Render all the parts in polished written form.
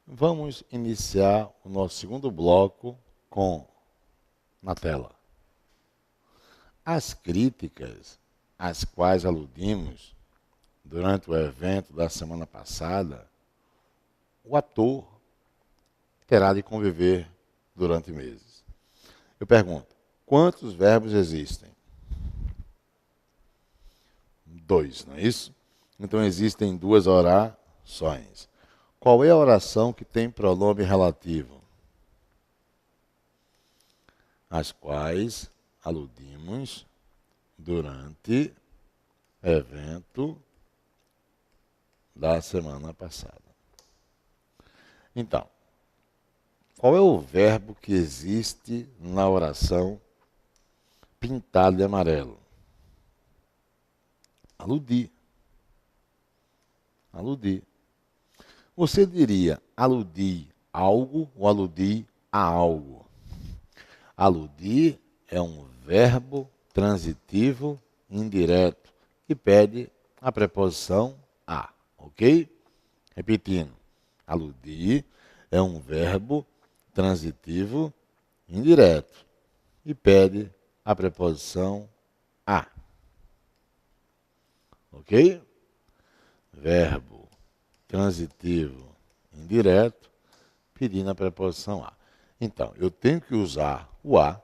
Vamos iniciar o nosso segundo bloco na tela, as críticas às quais aludimos durante o evento da semana passada. O ator terá de conviver durante meses. Eu pergunto, quantos verbos existem? 2, não é isso? Então existem 2 orações. Qual é a oração que tem pronome relativo? As quais aludimos durante o evento da semana passada. Então, qual é o verbo que existe na oração pintado de amarelo? Aludir. Aludir. Você diria aludir algo ou aludir a algo? Aludir é um verbo transitivo indireto que pede a preposição a, ok? Repetindo, aludir é um verbo transitivo indireto e pede a preposição a, ok? Verbo transitivo indireto pedindo a preposição a. Então, eu tenho que usar o a,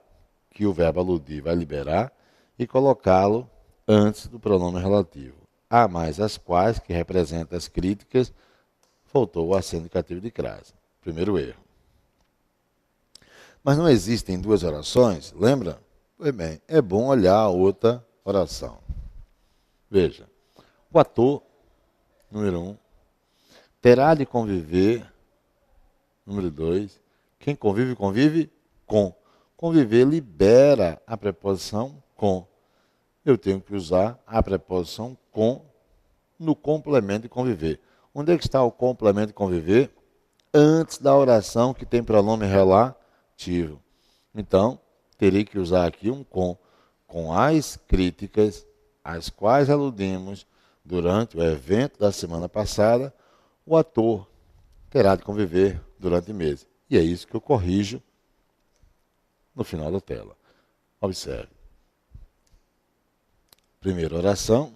que o verbo aludir vai liberar, e colocá-lo antes do pronome relativo. A mais as quais, que representa as críticas, faltou o acento indicativo de crase. Primeiro erro. Mas não existem 2 orações, lembra? Pois bem, é bom olhar a outra oração. Veja, o ator, número 1, terá de conviver, número 2, quem convive, convive com. Conviver libera a preposição com. Eu tenho que usar a preposição com no complemento de conviver. Onde é que está o complemento de conviver? Antes da oração que tem pronome relativo. Então, terei que usar aqui um com as críticas às quais aludimos durante o evento da semana passada. O ator terá de conviver durante meses. E é isso que eu corrijo no final da tela. Observe. Primeira oração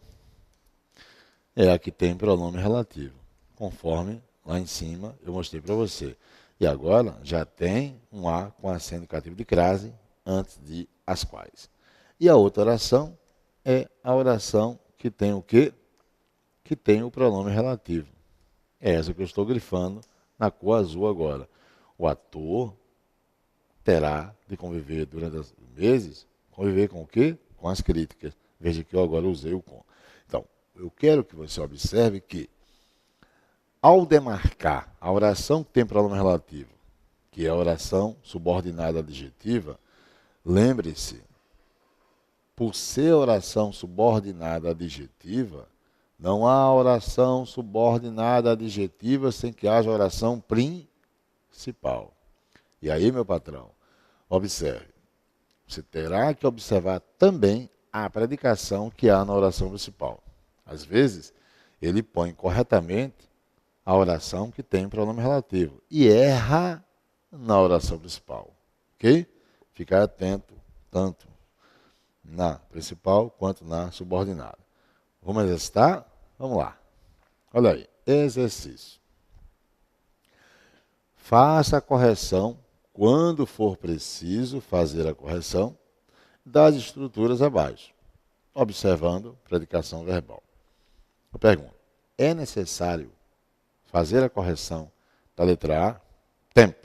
é a que tem pronome relativo, conforme lá em cima eu mostrei para você. E agora já tem um a com acento indicativo de crase antes de as quais. E a outra oração é a oração que tem o quê? Que tem o pronome relativo. É essa que eu estou grifando na cor azul agora. O ator terá de conviver durante os meses, conviver com o quê? Com as críticas. Veja que eu agora usei o com. Então, eu quero que você observe que, ao demarcar a oração que tem pronome relativo, que é a oração subordinada adjetiva, lembre-se, por ser oração subordinada adjetiva, não há oração subordinada adjetiva sem que haja oração principal. E aí, meu patrão, observe. Você terá que observar também a predicação que há na oração principal. Às vezes, ele põe corretamente a oração que tem pronome relativo e erra na oração principal. Ok? Ficar atento tanto na principal quanto na subordinada. Vamos exercitar? Vamos lá. Olha aí. Exercício. Faça a correção quando for preciso fazer a correção das estruturas abaixo, observando predicação verbal. Eu pergunto, é necessário fazer a correção da letra A? Tempo.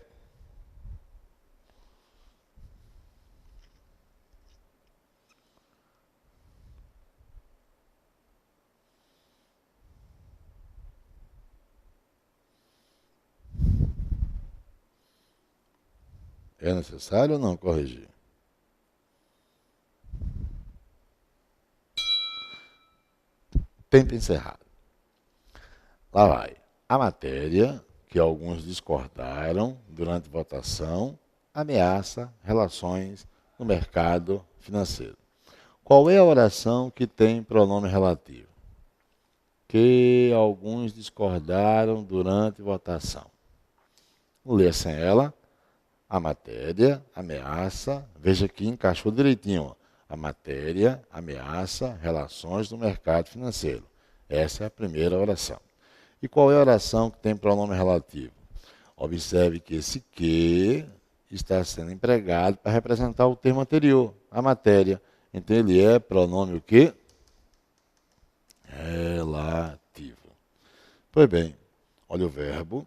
É necessário ou não corrigir? Tempo encerrado. Lá vai. A matéria, que alguns discordaram durante votação, ameaça relações no mercado financeiro. Qual é a oração que tem pronome relativo? Que alguns discordaram durante votação. Lê sem ela. A matéria, ameaça, veja que encaixou direitinho. Ó. A matéria, ameaça, relações do mercado financeiro. Essa é a primeira oração. E qual é a oração que tem pronome relativo? Observe que esse que está sendo empregado para representar o termo anterior, a matéria. Então ele é pronome o quê? Relativo. Pois bem, olha o verbo.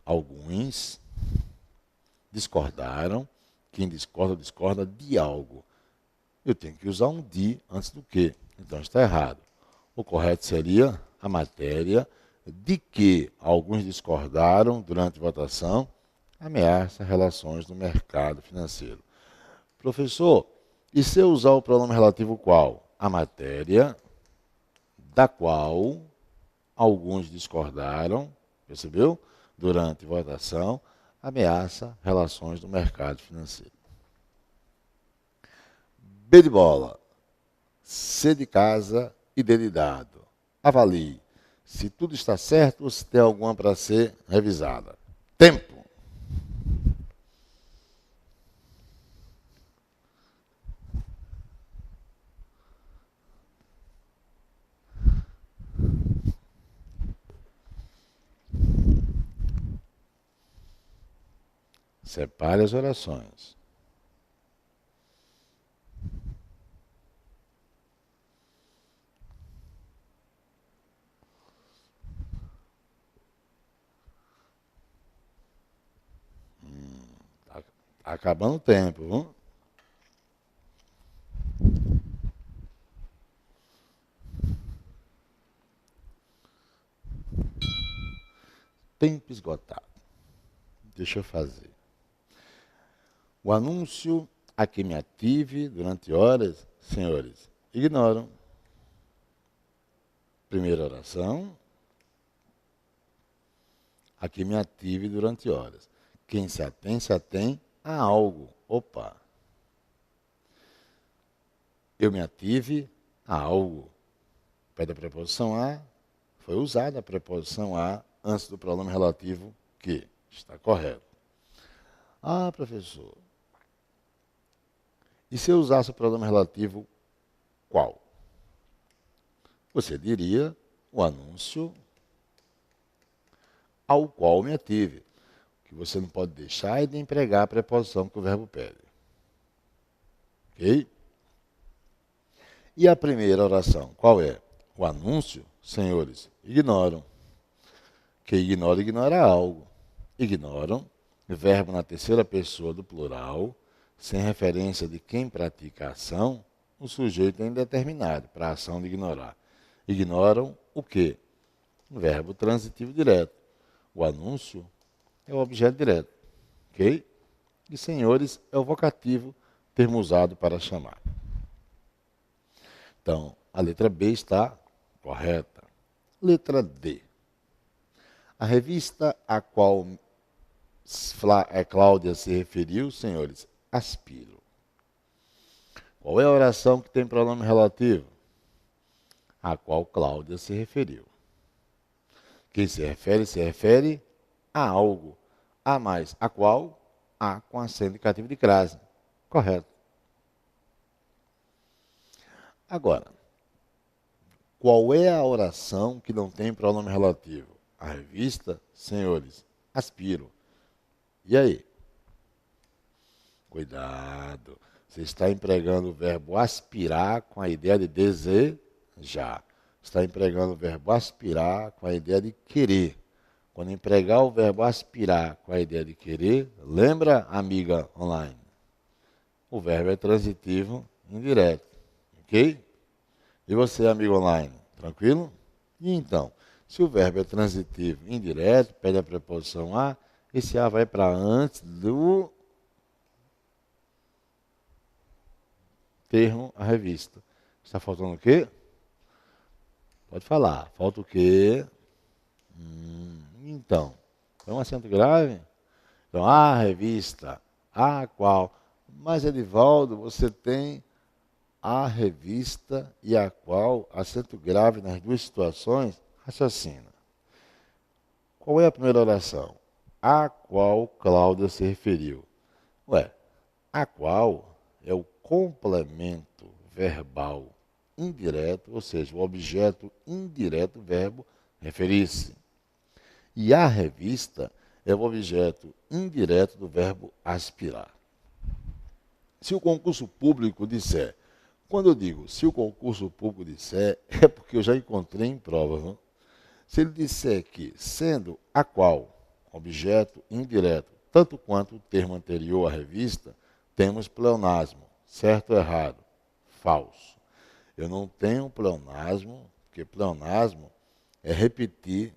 Alguns discordaram. Quem discorda, discorda de algo. Eu tenho que usar um de antes do que. Então está errado. O correto seria a matéria de que alguns discordaram durante a votação ameaça relações do mercado financeiro. Professor, e se eu usar o pronome relativo qual? A matéria da qual alguns discordaram, percebeu? Durante a votação ameaça relações do mercado financeiro. B de bola. C de casa e D de dado. Avalie se tudo está certo ou se tem alguma para ser revisada. Tempo. Separe as orações. Acabando o tempo, viu? Tempo esgotado. Deixa eu fazer. O anúncio a que me ative durante horas, senhores, ignoram. Primeira oração. A que me ative durante horas. Quem se atém a algo. Opa! Eu me ative a algo. Pede a preposição a, foi usada a preposição a antes do pronome relativo que. Está correto. Ah, professor. E se eu usasse o pronome relativo qual? Você diria o anúncio ao qual me ative. O que você não pode deixar é de empregar a preposição que o verbo pede. Ok? E a primeira oração, qual é? O anúncio, senhores, ignoram. Que ignora, ignora algo. Ignoram, verbo na terceira pessoa do plural, sem referência de quem pratica a ação, o sujeito é indeterminado para a ação de ignorar. Ignoram o quê? O verbo transitivo direto. O anúncio é o objeto direto. Ok? E senhores é o vocativo, termo usado para chamar. Então, a letra B está correta. Letra D. A revista a qual Cláudia se referiu, senhores, Aspiro. Qual é a oração que tem pronome relativo? A qual Cláudia se referiu. Quem se refere a algo. A mais a qual? A com acento indicativo de crase. Correto. Agora, qual é a oração que não tem pronome relativo? A revista, senhores, Aspiro. E aí? Cuidado. Você está empregando o verbo aspirar com a ideia de desejar. Está empregando o verbo aspirar com a ideia de querer. Quando empregar o verbo aspirar com a ideia de querer, lembra, amiga online? O verbo é transitivo indireto. Ok? E você, amigo online, tranquilo? E então, se o verbo é transitivo indireto, pede a preposição a, esse a vai para antes do termo a revista. Está faltando o quê? Pode falar. Falta o quê? Então, é um acento grave? Então, a revista, a qual? Mas, Edivaldo, você tem a revista e a qual, acento grave nas duas situações, raciocina. Qual é a primeira oração? a qual Cláudia se referiu. Ué, a qual é o complemento verbal indireto, ou seja, o objeto indireto do verbo referir-se. E a revista é o objeto indireto do verbo aspirar. Se o concurso público disser, quando eu digo se o concurso público disser, é porque eu já encontrei em prova. Não? Se ele disser que, sendo a qual objeto indireto, tanto quanto o termo anterior à revista, temos pleonasmo. Certo ou errado? Falso. Eu não tenho pleonasmo, porque pleonasmo é repetir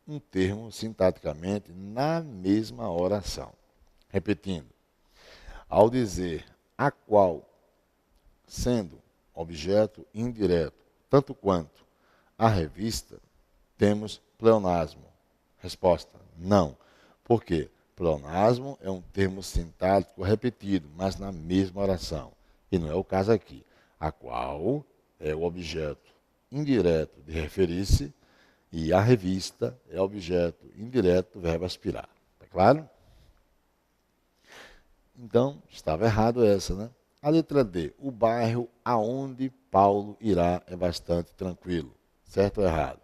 um termo sintaticamente na mesma oração. Repetindo, ao dizer a qual, sendo objeto indireto, tanto quanto a revista, temos pleonasmo. Resposta, não. Por quê? Pleonasmo é um termo sintático repetido, mas na mesma oração. E não é o caso aqui. A qual é o objeto indireto de referir-se e a revista é objeto indireto do verbo aspirar. Está claro? Então, estava errado essa, né? A letra D. O bairro aonde Paulo irá é bastante tranquilo. Certo ou errado?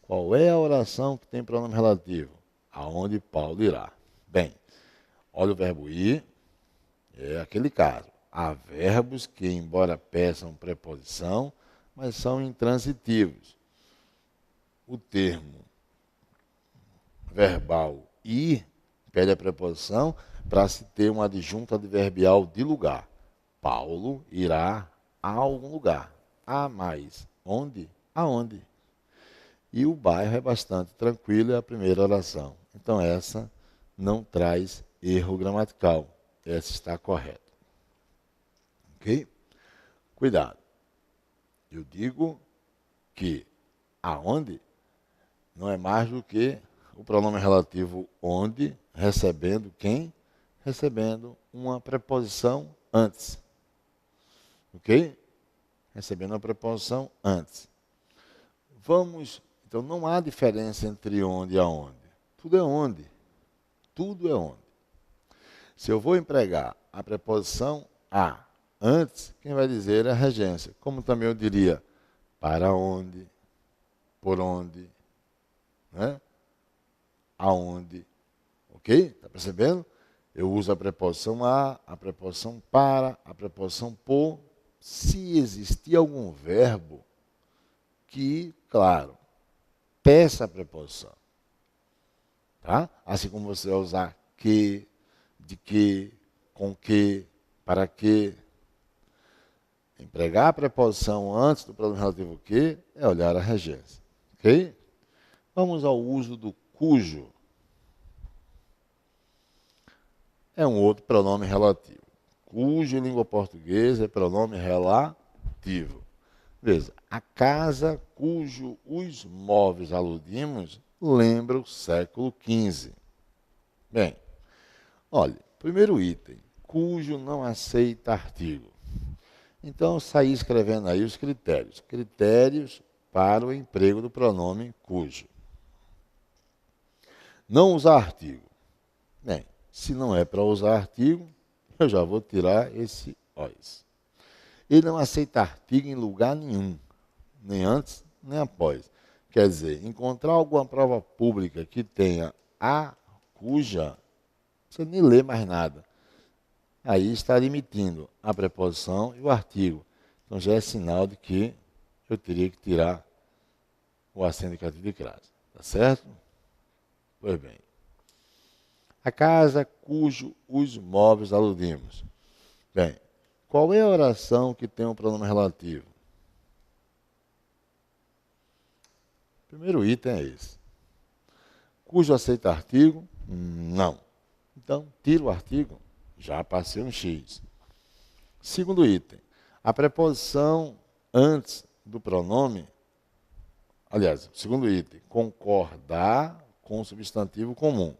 Qual é a oração que tem pronome relativo? Aonde Paulo irá. Bem, olha o verbo ir, é aquele caso. Há verbos que, embora peçam preposição, mas são intransitivos. O termo verbal ir pede a preposição para se ter uma adjunta adverbial de lugar. Paulo irá a algum lugar. A mais. Onde? Aonde? E o bairro é bastante tranquilo, é a primeira oração. Então essa não traz erro gramatical. Essa está correta. Ok? Cuidado. Eu digo que aonde não é mais do que o pronome relativo onde, recebendo quem? Recebendo uma preposição antes. Ok? Recebendo uma preposição antes. Então não há diferença entre onde e aonde. Tudo é onde. Tudo é onde. Se eu vou empregar a preposição a antes, quem vai dizer é a regência. Como também eu diria para onde, por onde, né? Aonde. Ok? Está percebendo? Eu uso a preposição a preposição para, a preposição por, se existir algum verbo que, claro, peça a preposição. Tá? Assim como você vai usar que, de que, com que, para que. Empregar a preposição antes do pronome relativo que é olhar a regência. Ok? Vamos ao uso do cujo. É um outro pronome relativo. Cujo, em língua portuguesa, é pronome relativo. Veja, a casa cujo os móveis aludimos lembra o século XV. Bem, olha, primeiro item, cujo não aceita artigo. Então, eu saí escrevendo aí os critérios. Critérios para o emprego do pronome cujo. Não usar artigo. Bem, se não é para usar artigo, eu já vou tirar esse os. Ele não aceita artigo em lugar nenhum, nem antes, nem após. Quer dizer, encontrar alguma prova pública que tenha a cuja, você nem lê mais nada. Aí está limitindo a preposição e o artigo. Então já é sinal de que eu teria que tirar o acento indicativo de crase. Tá certo? Pois bem. A casa cujo os móveis aludimos. Bem, qual é a oração que tem um pronome relativo? O primeiro item é esse. Cujo aceita artigo? Não. Então, tira o artigo. Já passei um X. Segundo item. A preposição antes do pronome, aliás, segundo item, concordar com o substantivo comum.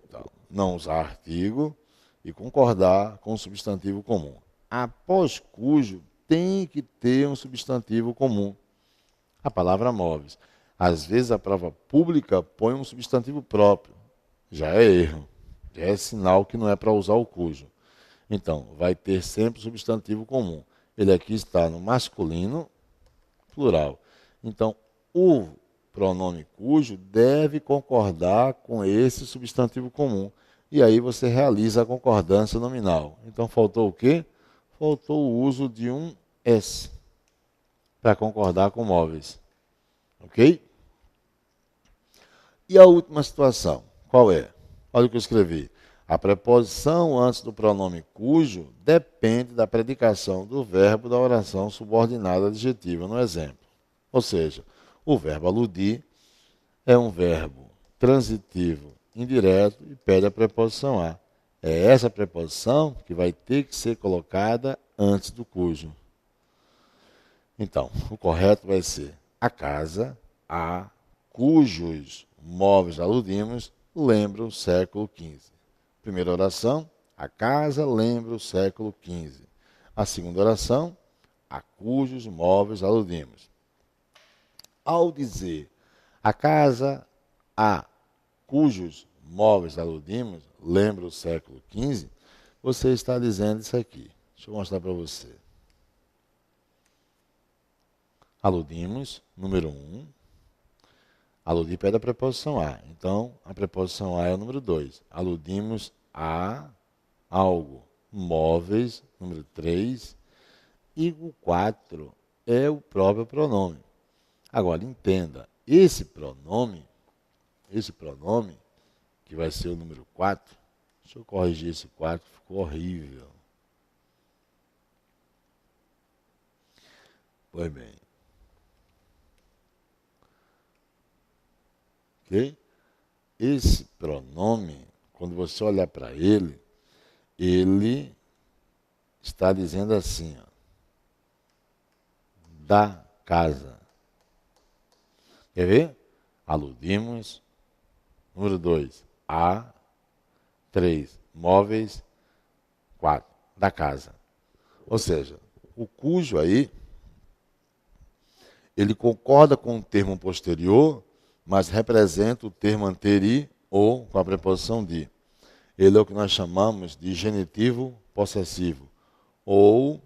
Então, não usar artigo e concordar com o substantivo comum. Após cujo, tem que ter um substantivo comum. A palavra móveis. Às vezes a prova pública põe um substantivo próprio. já é erro. Já é sinal que não é para usar o cujo. Então, vai ter sempre o substantivo comum. Ele aqui está no masculino plural. Então, o pronome cujo deve concordar com esse substantivo comum. E aí você realiza a concordância nominal. Então, faltou o quê? Faltou o uso de um S para concordar com móveis. Ok? E a última situação, qual é? Olha o que eu escrevi. A preposição antes do pronome cujo depende da predicação do verbo da oração subordinada adjetiva no exemplo. Ou seja, o verbo aludir é um verbo transitivo indireto e pede a preposição a. É essa preposição que vai ter que ser colocada antes do cujo. Então, o correto vai ser a casa, a cujos móveis aludimos lembram o século XV. Primeira oração, a casa lembra o século XV. A segunda oração, a cujos móveis aludimos. Ao dizer a casa a cujos móveis aludimos lembra o século XV, você está dizendo isso aqui. Deixa eu mostrar para você. Aludimos, número 1. Aludir pede a preposição a. Então, a preposição a é o número 2. Aludimos a algo. Móveis, número 3. E o 4 é o próprio pronome. Agora, entenda, esse pronome, que vai ser o número 4, deixa eu corrigir esse 4, ficou horrível. Pois bem. Ok? Esse pronome, quando você olhar para ele, ele está dizendo assim, ó, da casa. Quer ver? Aludimos. Número 2, a. 3, móveis. 4, da casa. Ou seja, o cujo aí, ele concorda com o termo posterior, mas representa o termo anterior ou com a preposição de. Ele é o que nós chamamos de genitivo possessivo, ou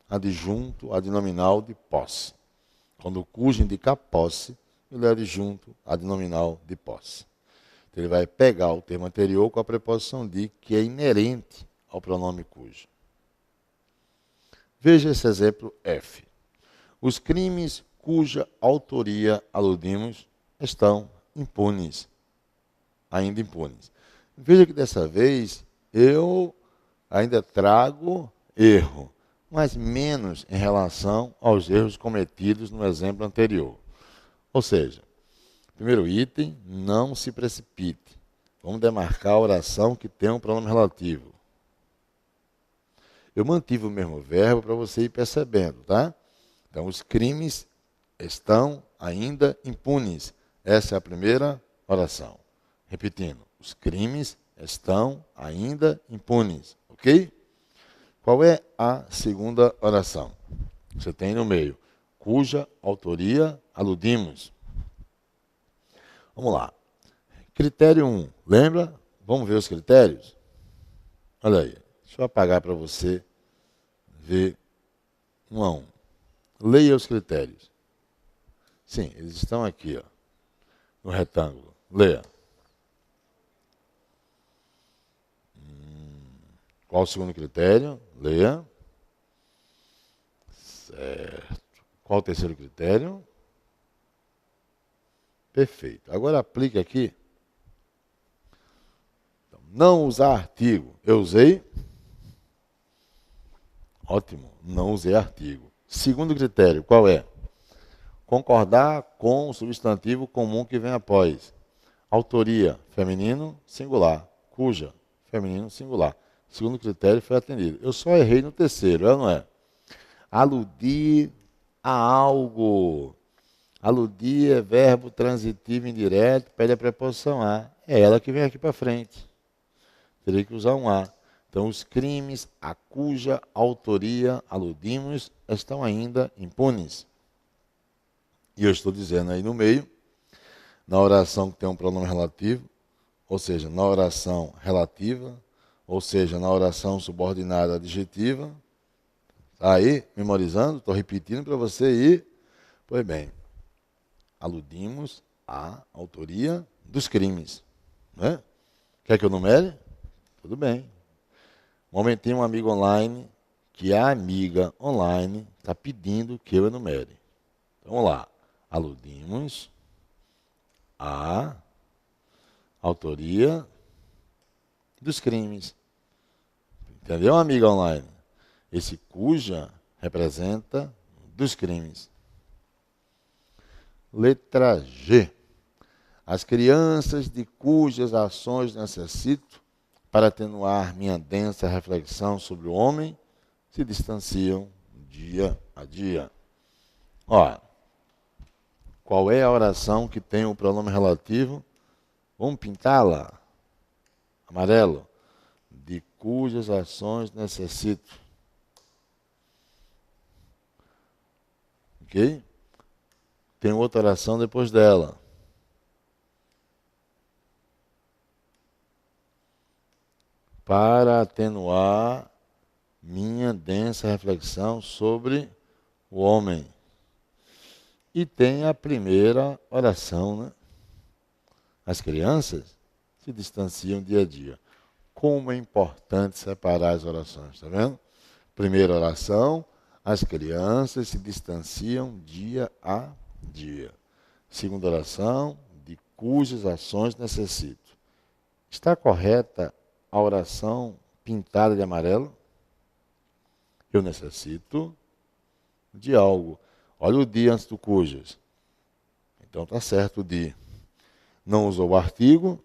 adjunto adnominal de posse. Quando o cujo indica posse, ele é adjunto adnominal de posse. Então, ele vai pegar o termo anterior com a preposição de, que é inerente ao pronome cujo. Veja esse exemplo F. Os crimes cuja autoria aludimos estão impunes, ainda impunes. Veja que dessa vez eu ainda trago erro, mas menos em relação aos erros cometidos no exemplo anterior. Ou seja, primeiro item, não se precipite. Vamos demarcar a oração que tem um pronome relativo. Eu mantive o mesmo verbo para você ir percebendo, tá? Então, os crimes estão ainda impunes. Essa é a primeira oração. Repetindo, os crimes estão ainda impunes, ok? Qual é a segunda oração? Você tem no meio, cuja autoria aludimos. Vamos lá. Critério 1, lembra? Vamos ver os critérios? Olha aí, deixa eu apagar para você ver um a um. Leia os critérios. Sim, eles estão aqui, ó, no retângulo. Leia. Qual o segundo critério? Leia. Certo. Qual o terceiro critério? Perfeito. Agora aplique aqui. Então, não usar artigo. Eu usei? Ótimo. Não usei artigo. Segundo critério, qual é? Concordar com o substantivo comum que vem após. Autoria, feminino, singular. Cuja, feminino, singular. Segundo critério foi atendido. Eu só errei no terceiro, é ou não é? Aludir a algo. Aludir é verbo transitivo indireto, pede a preposição a. É ela que vem aqui para frente. Teria que usar um a. Então, os crimes a cuja autoria aludimos estão ainda impunes. E eu estou dizendo aí no meio, na oração que tem um pronome relativo, ou seja, na oração relativa, ou seja, na oração subordinada adjetiva. Está aí, memorizando? Estou repetindo para você ir. Pois bem, aludimos à autoria dos crimes. Né? Quer que eu numere? Tudo bem. Um momentinho, um amigo online, que a amiga online está pedindo que eu enumere. Então, vamos lá. Aludimos à autoria dos crimes. Entendeu, amiga online? Esse cuja representa dos crimes. Letra G. As crianças de cujas ações necessito para atenuar minha densa reflexão sobre o homem se distanciam dia a dia. Ó, qual é a oração que tem o pronome relativo? Vamos pintá-la? Amarelo. De cujas ações necessito. Ok? Tem outra oração depois dela. Para atenuar minha densa reflexão sobre o homem. E tem a primeira oração, né? As crianças se distanciam dia a dia. Como é importante separar as orações, está vendo? Primeira oração, as crianças se distanciam dia a dia. Segunda oração, de cujas ações necessito. Está correta a oração pintada de amarelo? Eu necessito de algo. Olha o de antes do cujas. Então está certo o de. Não usou o artigo,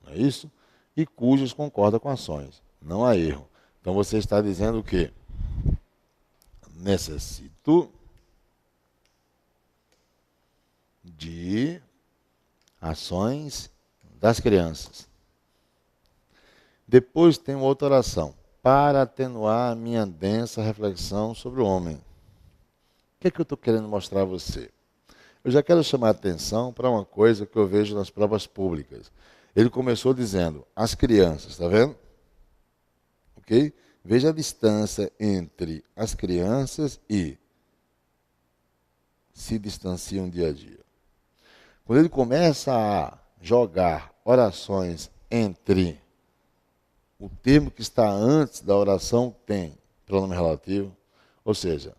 não é isso? E cujas concorda com ações. Não há erro. Então você está dizendo o quê? Necessito de ações das crianças. Depois tem outra oração. Para atenuar a minha densa reflexão sobre o homem. O que é que eu estou querendo mostrar a você? Eu já quero chamar a atenção para uma coisa que eu vejo nas provas públicas. Ele começou dizendo, as crianças, está vendo? Ok? Veja a distância entre as crianças e se distanciam dia a dia. Quando ele começa a jogar orações entre o termo que está antes da oração tem pronome relativo, ou seja,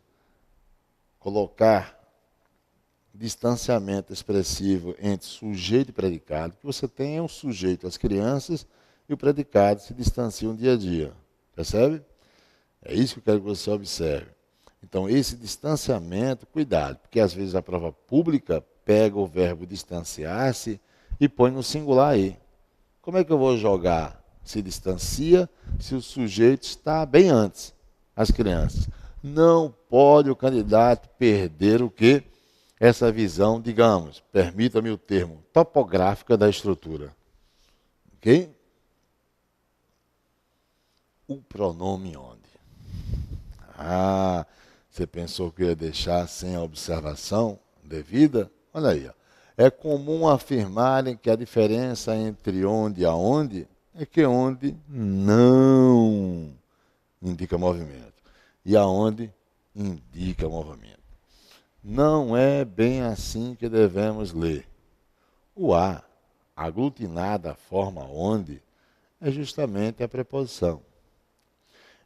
colocar distanciamento expressivo entre sujeito e predicado, que você tem é um sujeito, as crianças, e o predicado se distanciam dia a dia. Percebe? É isso que eu quero que você observe. Então, esse distanciamento, cuidado, porque às vezes a prova pública pega o verbo distanciar-se e põe no singular aí. Como é que eu vou jogar se distancia se o sujeito está bem antes, as crianças? Não pode o candidato perder o quê? Essa visão, digamos, permita-me o termo, topográfica da estrutura. Ok? O pronome onde? Ah, você pensou que eu ia deixar sem a observação devida? Olha aí. Ó. É comum afirmarem que a diferença entre onde e aonde é que onde não indica movimento e aonde indica movimento. Não é bem assim que devemos ler. O a, aglutinada à forma onde, é justamente a preposição.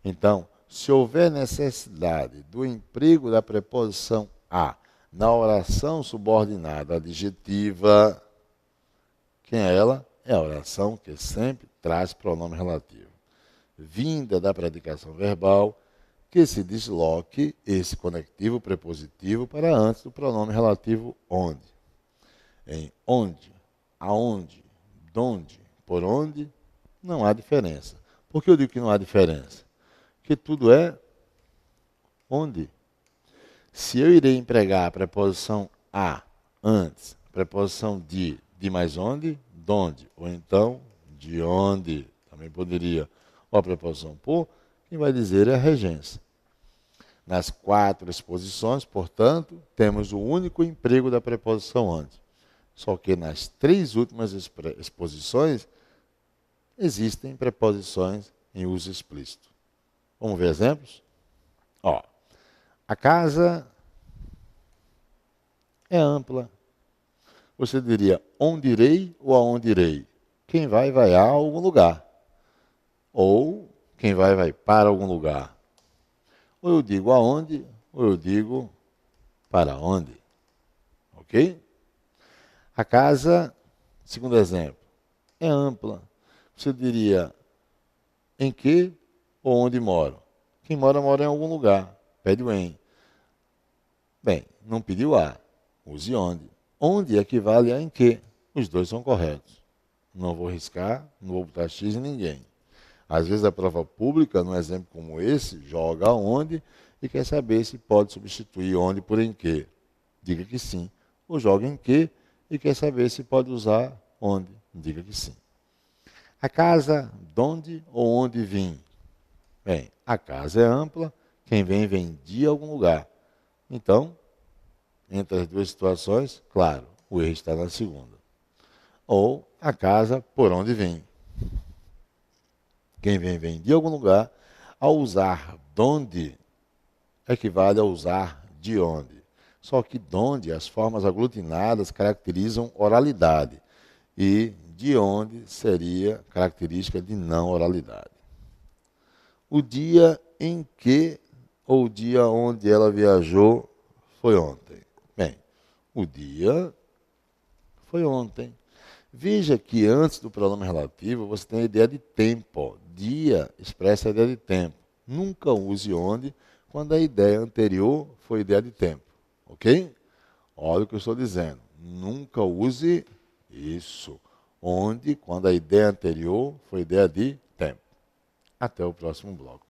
Então, se houver necessidade do emprego da preposição a na oração subordinada adjetiva, quem é ela? É a oração que sempre traz pronome relativo. Vinda da predicação verbal, que se desloque esse conectivo prepositivo para antes do pronome relativo onde. Em onde, aonde, donde, por onde, não há diferença. Por que eu digo que não há diferença? Porque tudo é onde. Se eu irei empregar a preposição a antes, preposição de mais onde, donde, ou então de onde, também poderia, ou a preposição por, quem vai dizer é a regência. Nas 4 exposições, portanto, temos o único emprego da preposição antes. Só que nas 3 últimas exposições existem preposições em uso explícito. Vamos ver exemplos? Ó, a casa é ampla. Você diria onde irei ou aonde irei? Quem vai a algum lugar. Ou quem vai para algum lugar. Ou eu digo aonde, ou eu digo para onde. Ok? A casa, segundo exemplo, é ampla. Você diria em que ou onde moro? Quem mora em algum lugar. Pede o em. Bem, não pediu a. Use onde. Onde equivale a em que. Os dois são corretos. Não vou riscar, não vou botar X em ninguém. Às vezes a prova pública, num exemplo como esse, joga onde e quer saber se pode substituir onde por em que. Diga que sim. Ou joga em que e quer saber se pode usar onde. Diga que sim. A casa, donde ou onde vim? Bem, a casa é ampla, quem vem de algum lugar. Então, entre as duas situações, claro, o erro está na segunda. Ou a casa por onde vem. Quem vem de algum lugar. Ao usar donde, equivale a usar de onde. Só que donde, as formas aglutinadas caracterizam oralidade. E de onde seria característica de não oralidade. O dia em que, ou o dia onde ela viajou, foi ontem. Bem, o dia foi ontem. Veja que antes do pronome relativo você tem a ideia de tempo. Dia expressa a ideia de tempo. Nunca use onde quando a ideia anterior foi ideia de tempo. Ok? Olha o que eu estou dizendo. Nunca use isso. Onde quando a ideia anterior foi ideia de tempo. Até o próximo bloco.